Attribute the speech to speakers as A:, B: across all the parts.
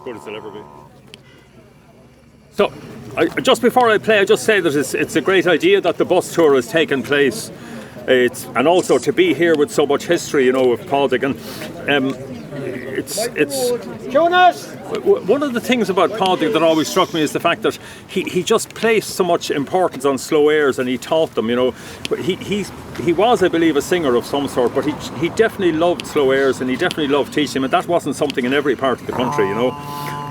A: good as they'll ever be. So, just before I play, I just say that it's a great idea that the bus tour has taken place. And also to be here with so much history, of Pádraig. And it's
B: Jonas!
A: One of the things about Pádraig that always struck me is the fact that he just placed so much importance on slow airs, and he taught them. He was, I believe, a singer of some sort, but he definitely loved slow airs, and he definitely loved teaching them, and that wasn't something in every part of the country.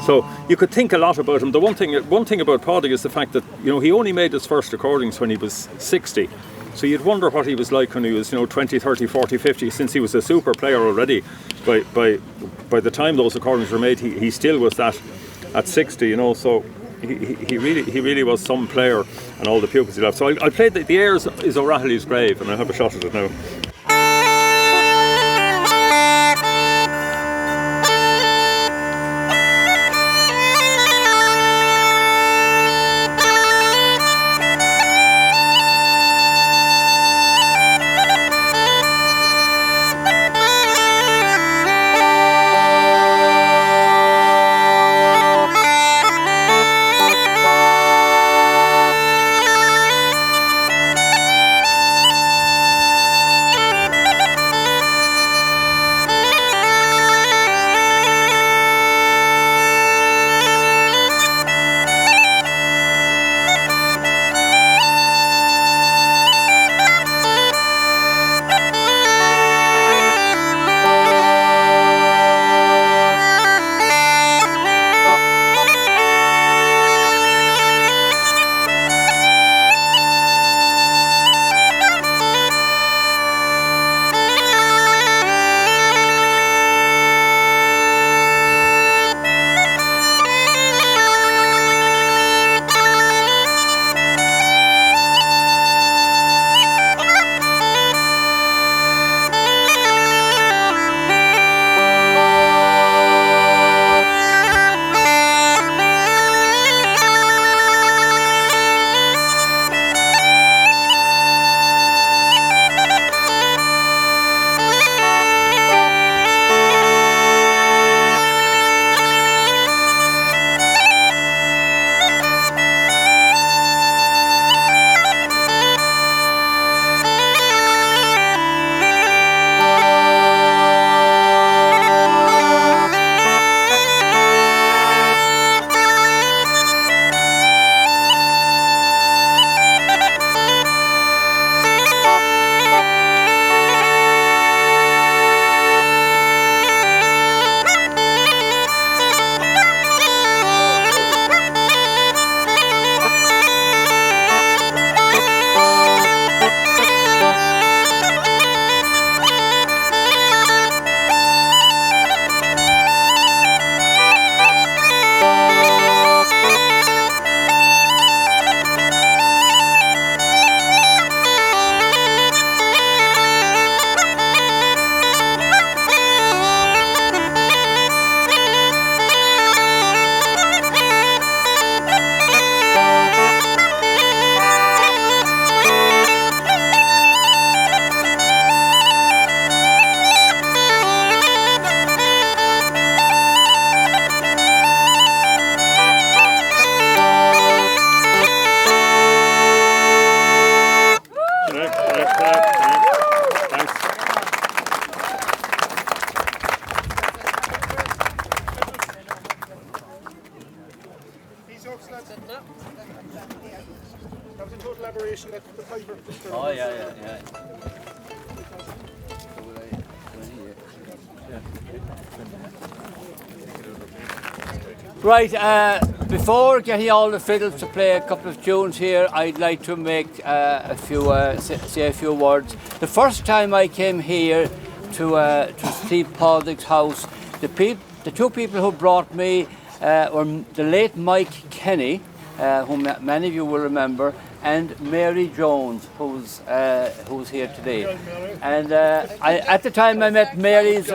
A: So you could think a lot about him. The one thing about Pádraig is the fact that he only made his first recordings when he was 60. So you'd wonder what he was like when he was 20, 30, 40, 50, since he was a super player already. By the time those recordings were made, he still was that at 60. So he really was some player, and all the pupils he left. So I played the airs is O'Rahilly's Grave, and I'll have a shot at it now.
B: That was a total aberration that the Piper.
C: Oh, yeah. Right, before getting all the fiddles to play a couple of tunes here, I'd like to make say a few words. The first time I came here to Steve Pádraig's house, the two people who brought me were the late Mike Kenny, whom many of you will remember, and Mary Jones, who's here today. And at the time I met Mary's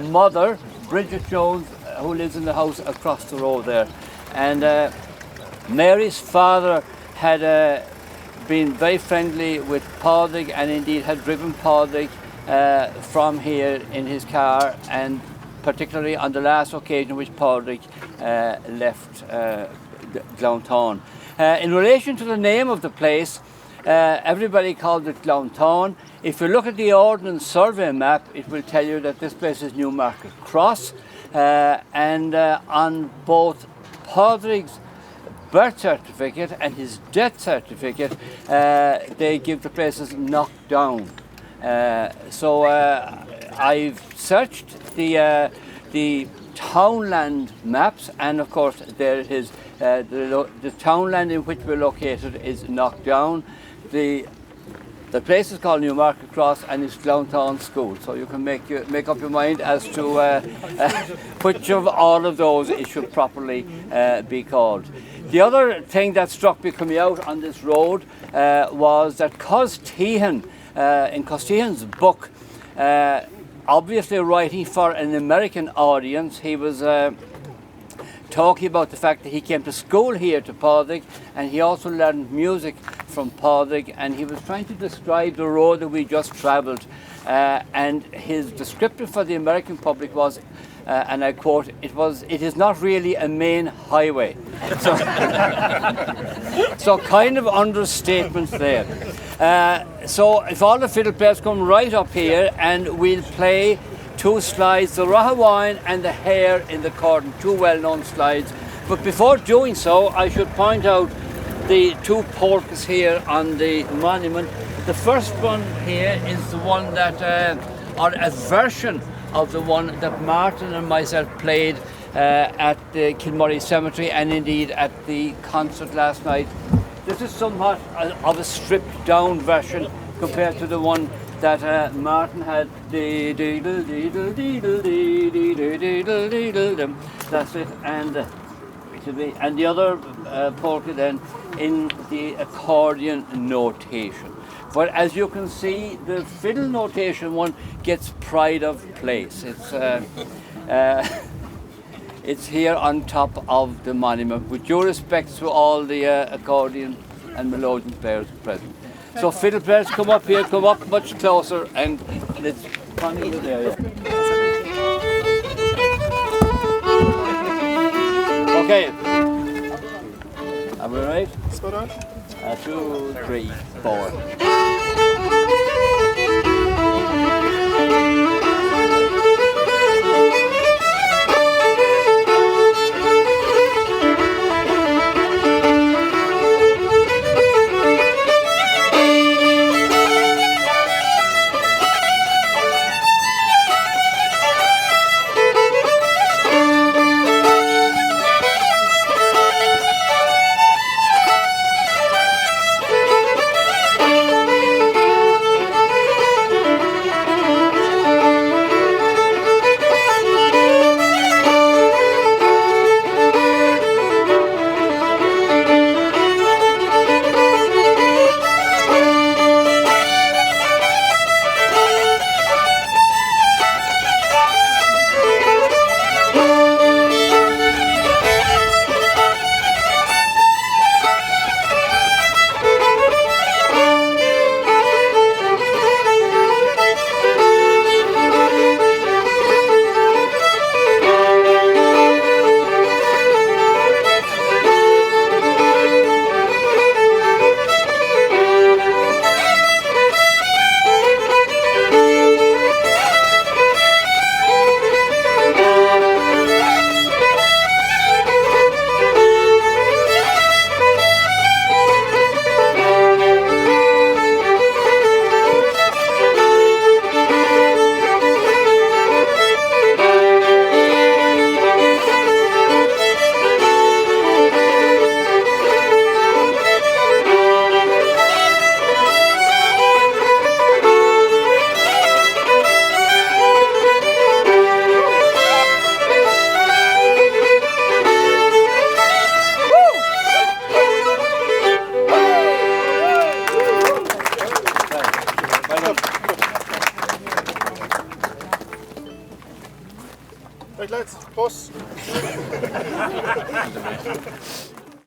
C: mother, Bridget Jones, who lives in the house across the road there. And Mary's father had been very friendly with Pádraig, and indeed had driven Pádraig from here in his car, and particularly on the last occasion which Padraig left Glounthaune. In relation to the name of the place, everybody called it Glounthaune. If you look at the Ordnance Survey map, it will tell you that this place is Newmarket Cross, and on both Padraig's birth certificate and his death certificate, they give the place as Knockdown. So I've searched the townland maps, and of course there it is. The townland in which we're located is Knockdown. The place is called Newmarket Cross, and it's Glounthaune School. So you can make up your mind as to which of all of those it should properly be called. The other thing that struck me coming out on this road was that Costehan, in Costehan's book, obviously writing for an American audience, he was talking about the fact that he came to school here to Padraig, and he also learned music from Padraig, and he was trying to describe the road that we just travelled, and his description for the American public was, and I quote, it is not really a main highway. So, so kind of understatement there. So if all the fiddle players come right up here, and we'll play two slides, the Rahawine and the Hare in the Cordon, two well-known slides. But before doing so, I should point out the two polkas here on the monument. The first one here is the one that, or a version of the one that Martin and myself played at the Kilmurray Cemetery, and indeed at the concert last night. This is somewhat of a stripped down version compared to the one that Martin had. That's it, and the other polka then in the accordion notation. But as you can see, the fiddle notation one gets pride of place. It's here on top of the monument, with due respect to all the accordion and melodeon players present. So fiddle players, come up here, come up much closer, and let's come into the area. Okay. Are we right?
B: Spot on.
C: 2, 3, 4.
B: Right lads, pause.